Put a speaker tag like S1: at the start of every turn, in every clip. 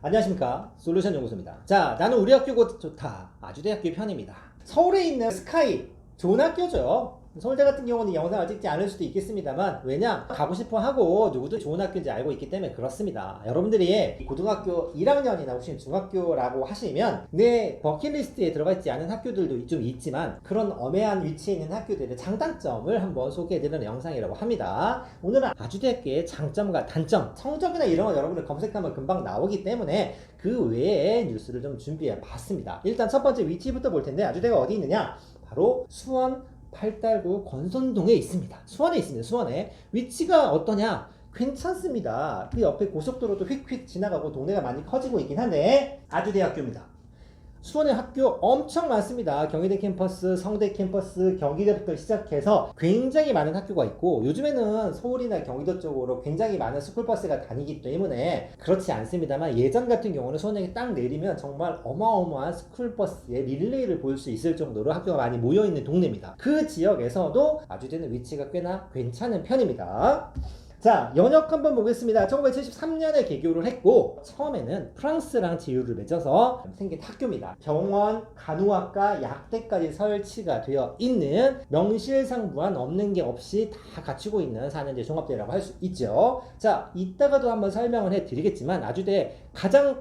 S1: 안녕하십니까, 솔루션 연구소입니다. 자, 나는 우리 학교가 좋다, 아주대학교 편입니다. 서울에 있는 스카이 좋은 학교죠. 서울대 같은 경우는 영상을 찍지 않을 수도 있겠습니다만, 왜냐, 가고 싶어 하고 누구도 좋은 학교인지 알고 있기 때문에 그렇습니다. 여러분들이 고등학교 1학년이나 혹시 중학교라고 하시면 내 버킷리스트에 들어가 있지 않은 학교들도 좀 있지만, 그런 엄해한 위치에 있는 학교들의 장단점을 한번 소개해드리는 영상이라고 합니다. 오늘은 아주대학교의 장점과 단점, 성적이나 이런 거 여러분들 검색하면 금방 나오기 때문에 그 외에 뉴스를 좀 준비해 봤습니다. 일단 첫 번째 위치부터 볼 텐데, 아주대가 어디 있느냐, 바로 수원 팔달구 권선동에 있습니다. 수원에 있습니다. 수원에. 위치가 어떠냐? 괜찮습니다. 그 옆에 고속도로도 휙휙 지나가고 동네가 많이 커지고 있긴 한데, 아주대학교입니다. 수원에 학교 엄청 많습니다. 경희대 캠퍼스, 성대 캠퍼스, 경기대부터 시작해서 굉장히 많은 학교가 있고, 요즘에는 서울이나 경기도 쪽으로 굉장히 많은 스쿨버스가 다니기 때문에 그렇지 않습니다만, 예전 같은 경우는 수원역에 딱 내리면 정말 어마어마한 스쿨버스의 릴레이를 볼 수 있을 정도로 학교가 많이 모여있는 동네입니다. 그 지역에서도 아주대는 위치가 꽤나 괜찮은 편입니다. 자, 연역 한번 보겠습니다. 1973년에 개교를 했고, 처음에는 프랑스랑 제휴를 맺어서 생긴 학교입니다. 병원, 간호학과, 약대까지 설치가 되어 있는 명실상부한 없는 게 없이 다 갖추고 있는 4년제 종합대라고 할 수 있죠. 자, 이따가도 한번 설명을 해드리겠지만, 아주대의 가장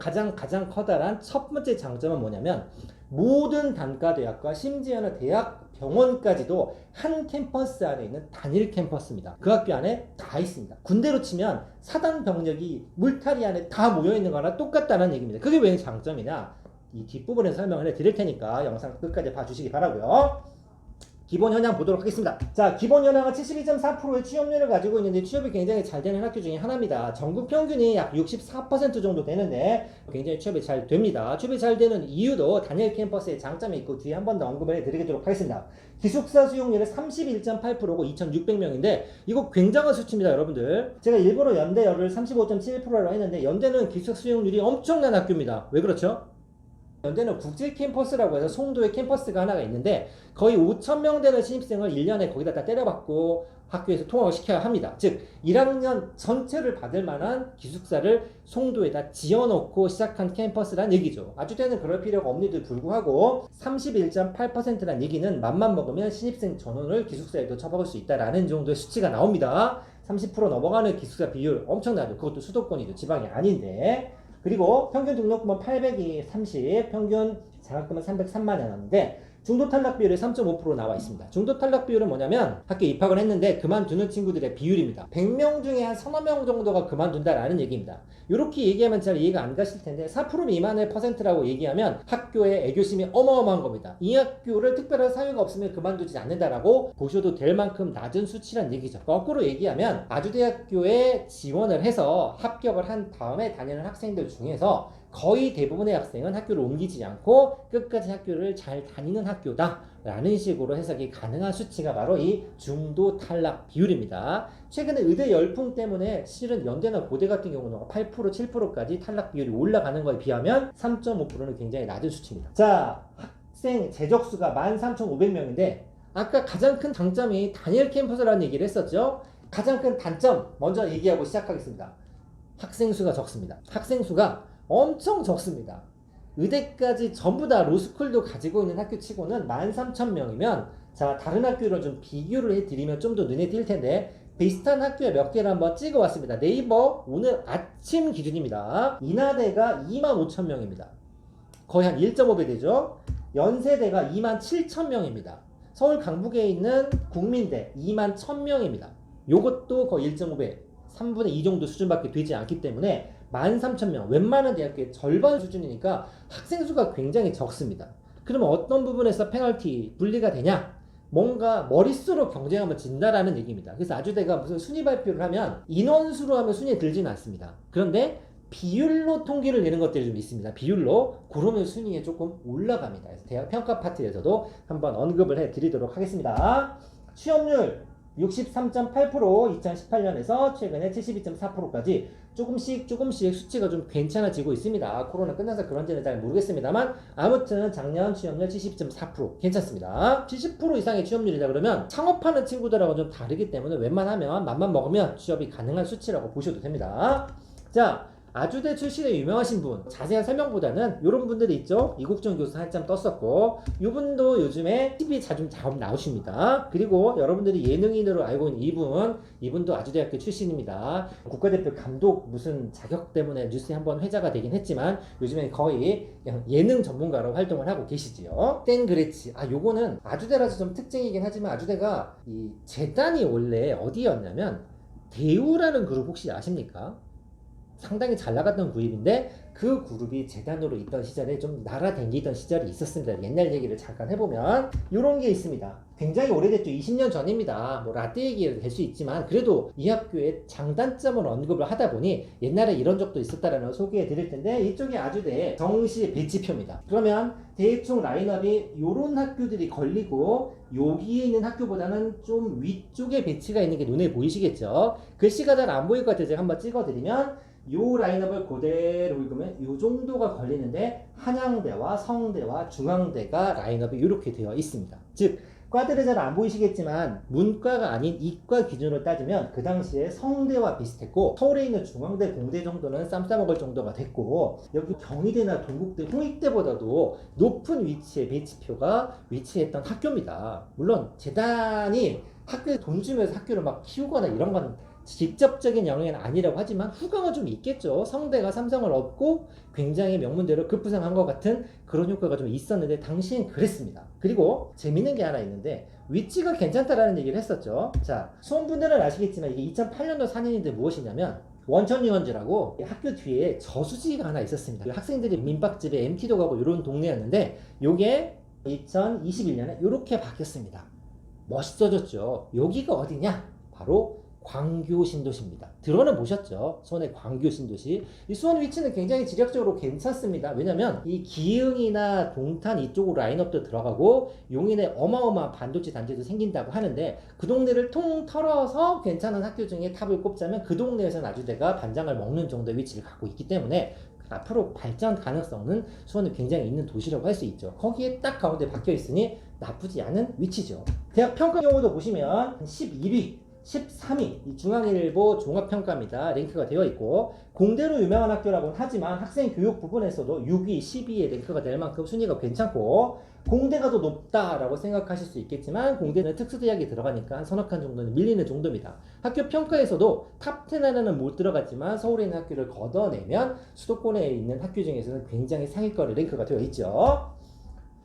S1: 커다란 첫 번째 장점은 뭐냐면, 모든 단과대학과 심지어는 대학 병원까지도 한 캠퍼스 안에 있는 단일 캠퍼스입니다. 그 학교 안에 다 있습니다. 군대로 치면 사단 병력이 물타리 안에 다 모여있는 거랑 똑같다는 얘기입니다. 그게 왜 장점이냐? 이 뒷부분에 설명을 해드릴 테니까 영상 끝까지 봐주시기 바라고요. 기본 현황 보도록 하겠습니다. 자, 기본 현황은 72.4%의 취업률을 가지고 있는데, 취업이 굉장히 잘 되는 학교 중에 하나입니다. 전국 평균이 약 64% 정도 되는데 굉장히 취업이 잘 됩니다. 취업이 잘 되는 이유도 단일 캠퍼스의 장점이 있고, 뒤에 한 번 더 언급을 해드리도록 하겠습니다. 기숙사 수용률이 31.8%고 2,600명인데 이거 굉장한 수치입니다, 여러분들. 제가 일부러 연대열을 35.7%라고 했는데, 연대는 기숙사 수용률이 엄청난 학교입니다. 왜 그렇죠? 연대는 국제 캠퍼스라고 해서 송도에 캠퍼스가 하나가 있는데, 거의 5,000명 되는 신입생을 1년에 거기다 다 때려박고 학교에서 통학을 시켜야 합니다. 즉 1학년 전체를 받을 만한 기숙사를 송도에다 지어놓고 시작한 캠퍼스란 얘기죠. 아주대는 그럴 필요가 없는데도 불구하고 31.8%란 얘기는 맘만 먹으면 신입생 전원을 기숙사에도 처박을 수 있다라는 정도의 수치가 나옵니다. 30% 넘어가는 기숙사 비율 엄청나죠. 그것도 수도권이죠. 지방이 아닌데. 그리고 평균 등록금은 830, 평균 장학금은 303만 원인데, 중도 탈락 비율이 3.5% 나와 있습니다. 중도 탈락 비율은 뭐냐면, 학교에 입학을 했는데 그만두는 친구들의 비율입니다. 100명 중에 한 서너 명 정도가 그만둔다라는 얘기입니다. 이렇게 얘기하면 잘 이해가 안 가실 텐데, 4% 미만의 퍼센트라고 얘기하면 학교의 애교심이 어마어마한 겁니다. 이 학교를 특별한 사유가 없으면 그만두지 않는다라고 보셔도 될 만큼 낮은 수치란 얘기죠. 거꾸로 얘기하면, 아주대학교에 지원을 해서 합격을 한 다음에 다니는 학생들 중에서 거의 대부분의 학생은 학교를 옮기지 않고 끝까지 학교를 잘 다니는 학교다 라는 식으로 해석이 가능한 수치가 바로 이 중도 탈락 비율입니다. 최근에 의대 열풍 때문에 실은 연대나 고대 같은 경우는 8%, 7%까지 탈락 비율이 올라가는 거에 비하면 3.5%는 굉장히 낮은 수치입니다. 자, 학생 재적수가 13,500명인데 아까 가장 큰 장점이 단일 캠퍼스라는 얘기를 했었죠. 가장 큰 단점 먼저 얘기하고 시작하겠습니다. 학생 수가 적습니다. 학생 수가 엄청 적습니다. 의대까지 전부 다 로스쿨도 가지고 있는 학교 치고는 13,000명이면, 자, 다른 학교를 좀 비교를 해드리면 좀 더 눈에 띌 텐데, 비슷한 학교에 몇 개를 한번 찍어 왔습니다. 네이버 오늘 아침 기준입니다. 인하대가 25,000명입니다. 거의 한 1.5배 되죠. 연세대가 27,000명입니다. 서울 강북에 있는 국민대 21,000명입니다. 요것도 거의 1.5배, 3분의 2 정도 수준밖에 되지 않기 때문에 13,000명, 웬만한 대학교의 절반 수준이니까 학생 수가 굉장히 적습니다. 그러면 어떤 부분에서 페널티, 분리가 되냐? 뭔가 머릿수로 경쟁하면 진다라는 얘기입니다. 그래서 아주대가 무슨 순위 발표를 하면 인원수로 하면 순위에 들지는 않습니다. 그런데 비율로 통계를 내는 것들이 좀 있습니다. 비율로 그러면 순위에 조금 올라갑니다. 그래서 대학 평가 파트에서도 한번 언급을 해드리도록 하겠습니다. 취업률 63.8%, 2018년에서 최근에 72.4%까지 조금씩 수치가 좀 괜찮아지고 있습니다. 코로나 끝나서 그런지는 잘 모르겠습니다만, 아무튼 작년 취업률 72.4% 괜찮습니다. 70% 이상의 취업률이다 그러면 창업하는 친구들하고 좀 다르기 때문에 웬만하면 맘만 먹으면 취업이 가능한 수치라고 보셔도 됩니다. 자, 아주대 출신의 유명하신 분, 자세한 설명보다는 이런 분들이 있죠. 이국종 교수 한참 떴었고, 이분도 요즘에 TV 자주 나오십니다. 그리고 여러분들이 예능인으로 알고 있는 이분도 아주대학교 출신입니다. 국가대표 감독 무슨 자격 때문에 뉴스에 한번 회자가 되긴 했지만 요즘에 거의 그냥 예능 전문가로 활동을 하고 계시지요. 땡 그레치. 요거는 아주대라서 좀 특징이긴 하지만 아주대가 이 재단이 원래 어디였냐면 대우라는 그룹 혹시 아십니까? 상당히 잘 나갔던 그룹인데 그 그룹이 재단으로 있던 시절에 좀 날아다니던 시절이 있었습니다. 옛날 얘기를 잠깐 해보면 이런 게 있습니다. 굉장히 오래됐죠. 20년 전입니다. 뭐 라떼 얘기가 될 수 있지만 그래도 이 학교의 장단점을 언급을 하다 보니 옛날에 이런 적도 있었다라는 걸 소개해 드릴 텐데 이쪽이 아주대의 정시 배치표입니다. 그러면 대충 라인업이 이런 학교들이 걸리고 여기에 있는 학교보다는 좀 위쪽에 배치가 있는 게 눈에 보이시겠죠. 글씨가 잘 안 보일 것 같아서 제가 한번 찍어드리면 요 라인업을 그대로 읽으면 요 정도가 걸리는데 한양대와 성대와 중앙대가 라인업이 이렇게 되어 있습니다. 즉 과들이 잘 안 보이시겠지만 문과가 아닌 이과 기준으로 따지면 그 당시에 성대와 비슷했고 서울에 있는 중앙대, 공대 정도는 쌈 싸먹을 정도가 됐고 여기 경희대나 동국대, 홍익대보다도 높은 위치에 배치표가 위치했던 학교입니다. 물론 재단이 학교에 돈 주면서 학교를 막 키우거나 이런 건 직접적인 영향은 아니라고 하지만 후광은 좀 있겠죠. 성대가 삼성을 얻고 굉장히 명문대로 급부상한 것 같은 그런 효과가 좀 있었는데 당시엔 그랬습니다. 그리고 재밌는 게 하나 있는데 위치가 괜찮다라는 얘기를 했었죠. 자, 수험분들은 아시겠지만 이게 2008년도 4년인데 무엇이냐면 원천유원지라고 학교 뒤에 저수지가 하나 있었습니다. 그 학생들이 민박집에 MT도 가고 이런 동네였는데 요게 2021년에 이렇게 바뀌었습니다. 멋있어졌죠. 여기가 어디냐? 바로 광교 신도시입니다. 들어는 보셨죠? 수원의 광교 신도시. 이 수원 위치는 굉장히 지력적으로 괜찮습니다. 왜냐면 이 기흥이나 동탄 이쪽으로 라인업도 들어가고 용인에 어마어마한 반도체 단지도 생긴다고 하는데 그 동네를 통 털어서 괜찮은 학교 중에 탑을 꼽자면 그 동네에서는 아주대가 반장을 먹는 정도의 위치를 갖고 있기 때문에 앞으로 발전 가능성은 수원은 굉장히 있는 도시라고 할 수 있죠. 거기에 딱 가운데 박혀 있으니 나쁘지 않은 위치죠. 대학 평가 경우도 보시면 11위 13위 이 중앙일보 종합평가입니다. 랭크가 되어 있고 공대로 유명한 학교라고는 하지만 학생 교육 부분에서도 6위, 12위에 랭크가 될 만큼 순위가 괜찮고 공대가 더 높다라고 생각하실 수 있겠지만 공대는 특수대학이 들어가니까 서너 칸 정도는 밀리는 정도입니다. 학교 평가에서도 탑10 안에는 못 들어갔지만 서울에 있는 학교를 걷어내면 수도권에 있는 학교 중에서는 굉장히 상위권의 랭크가 되어 있죠.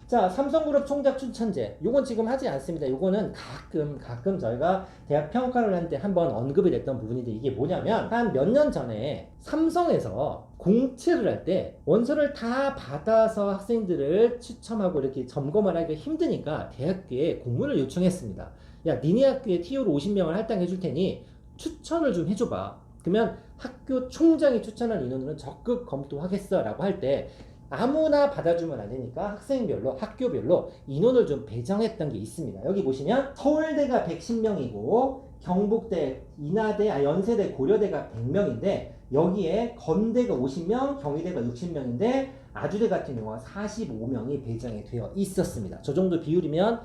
S1: 자, 삼성그룹 총장 추천제. 요건 지금 하지 않습니다. 요거는 가끔 저희가 대학 평가를 할 때 한번 언급이 됐던 부분인데 이게 뭐냐면 한 몇 년 전에 삼성에서 공채를 할 때 원서를 다 받아서 학생들을 추첨하고 이렇게 점검을 하기가 힘드니까 대학교에 공문을 요청했습니다. 야, 니네 학교에 TO로 50명을 할당해 줄 테니 추천을 좀 해줘봐. 그러면 학교 총장이 추천한 인원으로는 적극 검토하겠어 라고 할 때 아무나 받아주면 안 되니까 학생별로 학교별로 인원을 좀 배정했던 게 있습니다. 여기 보시면 서울대가 110명이고 경북대, 인하대, 연세대, 고려대가 100명인데 여기에 건대가 50명, 경희대가 60명인데 아주대 같은 경우는 45명이 배정이 되어 있었습니다. 저 정도 비율이면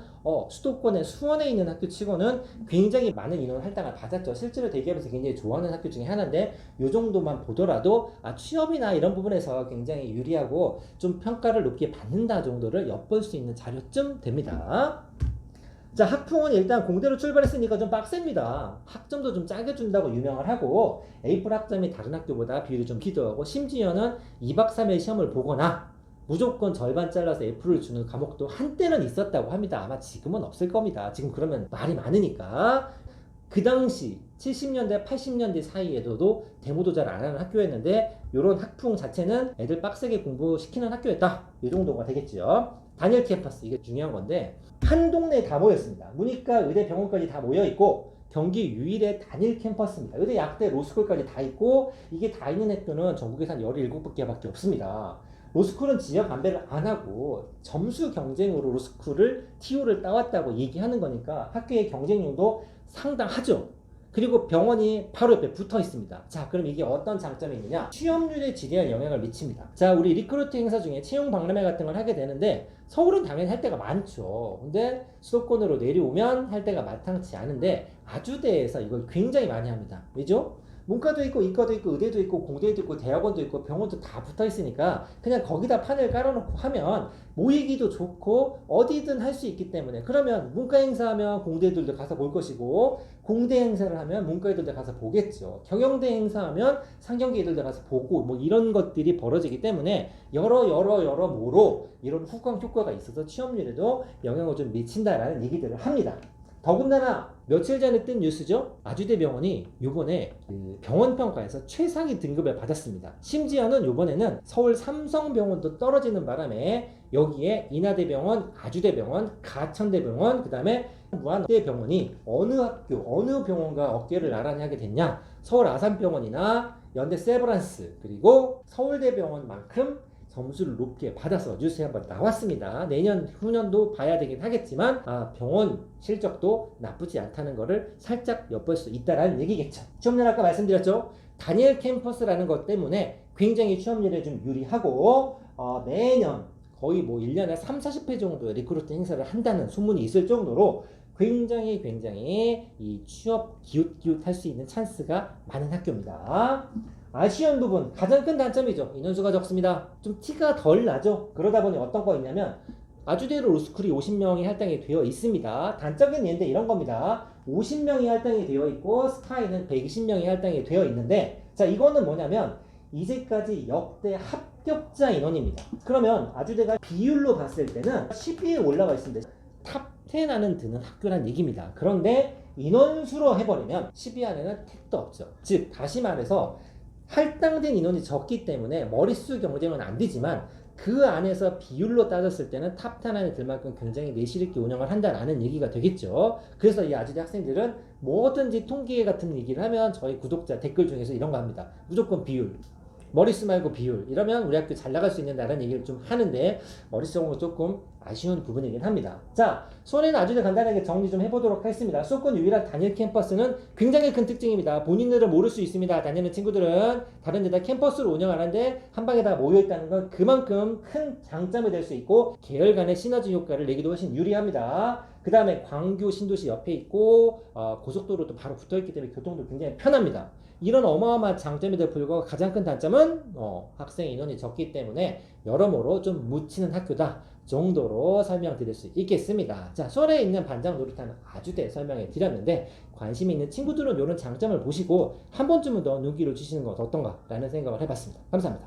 S1: 수도권의 수원에 있는 학교 치고는 굉장히 많은 인원 할당을 받았죠. 실제로 대기업에서 굉장히 좋아하는 학교 중에 하나인데 이 정도만 보더라도 취업이나 이런 부분에서 굉장히 유리하고 좀 평가를 높게 받는다 정도를 엿볼 수 있는 자료쯤 됩니다. 자, 학풍은 일단 공대로 출발했으니까 좀 빡셉니다. 학점도 좀 짜게 준다고 유명을 하고 A4 학점이 다른 학교보다 비율이 좀 기도하고 심지어는 2박 3일 시험을 보거나 무조건 절반 잘라서 F를 주는 과목도 한때는 있었다고 합니다. 아마 지금은 없을 겁니다. 지금 그러면 말이 많으니까. 그 당시 70년대 80년대 사이에도 데모도 잘 안 하는 학교였는데 이런 학풍 자체는 애들 빡세게 공부시키는 학교였다. 이 정도가 되겠죠. 단일 캠퍼스, 이게 중요한 건데 한 동네에 다 모였습니다. 문이과, 의대, 병원까지 다 모여있고 경기 유일의 단일 캠퍼스입니다. 의대, 약대, 로스쿨까지 다 있고 이게 다 있는 학교는 전국에서 한 17개밖에 없습니다. 로스쿨은 지역 안배를 안 하고 점수 경쟁으로 로스쿨을 TO를 따왔다고 얘기하는 거니까 학교의 경쟁력도 상당하죠. 그리고 병원이 바로 옆에 붙어 있습니다. 자, 그럼 이게 어떤 장점이 있느냐? 취업률에 지대한 영향을 미칩니다. 자, 우리 리크루트 행사 중에 채용 박람회 같은 걸 하게 되는데 서울은 당연히 할 때가 많죠. 근데 수도권으로 내려오면 할 때가 마땅치 않은데 아주대에서 이걸 굉장히 많이 합니다. 왜죠? 문과도 있고 이과도 있고 의대도 있고 공대도 있고 대학원도 있고 병원도 다 붙어 있으니까 그냥 거기다 판을 깔아놓고 하면 모이기도 좋고 어디든 할 수 있기 때문에 그러면 문과 행사하면 공대들도 가서 볼 것이고 공대 행사를 하면 문과 애들도 가서 보겠죠. 경영대 행사하면 상경계 애들도 가서 보고 뭐 이런 것들이 벌어지기 때문에 여러모로 이런 후광 효과가 있어서 취업률에도 영향을 좀 미친다라는 얘기들을 합니다. 더군다나 며칠 전에 뜬 뉴스죠. 아주대병원이 요번에 병원 평가에서 최상위 등급을 받았습니다. 심지어는 요번에는 서울 삼성병원도 떨어지는 바람에 여기에 인하대병원, 아주대병원, 가천대병원, 그 다음에 무한대병원이 어느 학교, 어느 병원과 어깨를 나란히 하게 됐냐? 서울 아산병원이나 연대 세브란스 그리고 서울대병원만큼 점수를 높게 받아서 뉴스에 한번 나왔습니다. 내년 후년도 봐야 되긴 하겠지만 병원 실적도 나쁘지 않다는 것을 살짝 엿볼 수 있다라는 얘기겠죠. 취업률 아까 말씀드렸죠. 다니엘 캠퍼스라는 것 때문에 굉장히 취업률에 좀 유리하고 매년 거의 뭐 1년에 3, 40회 정도의 리크루트 행사를 한다는 소문이 있을 정도로 굉장히 이 취업 기웃기웃할 수 있는 찬스가 많은 학교입니다. 아쉬운 부분 가장 큰 단점이죠. 인원수가 적습니다. 좀 티가 덜 나죠. 그러다 보니 어떤 거 있냐면 아주대로 로스쿨이 50명이 할당이 되어 있습니다. 단적인 예인데 이런 겁니다. 50명이 할당이 되어 있고 스카이는 120명이 할당이 되어 있는데 자 이거는 뭐냐면 이제까지 역대 합격자 인원입니다. 그러면 아주대가 비율로 봤을 때는 10위에 올라가 있습니다. 탑 10 안은 드는 학교란 얘기입니다. 그런데 인원수로 해버리면 10위 안에는 택도 없죠. 즉 다시 말해서 할당된 인원이 적기 때문에 머릿수 경쟁은 안 되지만 그 안에서 비율로 따졌을 때는 탑 10 안에 들 만큼 굉장히 내실 있게 운영을 한다라는 얘기가 되겠죠. 그래서 이 아주대 학생들은 뭐든지 통계 같은 얘기를 하면 저희 구독자 댓글 중에서 이런 거 합니다. 무조건 비율. 머릿수 말고 비율 이러면 우리 학교 잘 나갈 수 있는다라는 얘기를 좀 하는데 머릿속으로 조금 아쉬운 부분이긴 합니다. 자, 수원에는 아주대 간단하게 정리 좀 해보도록 하겠습니다. 수도권 유일한 단일 캠퍼스는 굉장히 큰 특징입니다. 본인들은 모를 수 있습니다. 다니는 친구들은 다른 데다 캠퍼스를 운영하는데 한 방에 다 모여있다는 건 그만큼 큰 장점이 될 수 있고 계열 간의 시너지 효과를 내기도 훨씬 유리합니다. 그 다음에 광교 신도시 옆에 있고 고속도로도 바로 붙어있기 때문에 교통도 굉장히 편합니다. 이런 어마어마한 장점에도 불구하고 가장 큰 단점은 학생 인원이 적기 때문에 여러모로 좀 묻히는 학교다 정도로 설명드릴 수 있겠습니다. 자, 수원에 있는 반장 노릇하는 아주대 설명해 드렸는데 관심 있는 친구들은 이런 장점을 보시고 한 번쯤은 더 눈길을 주시는 것 어떤가 라는 생각을 해봤습니다. 감사합니다.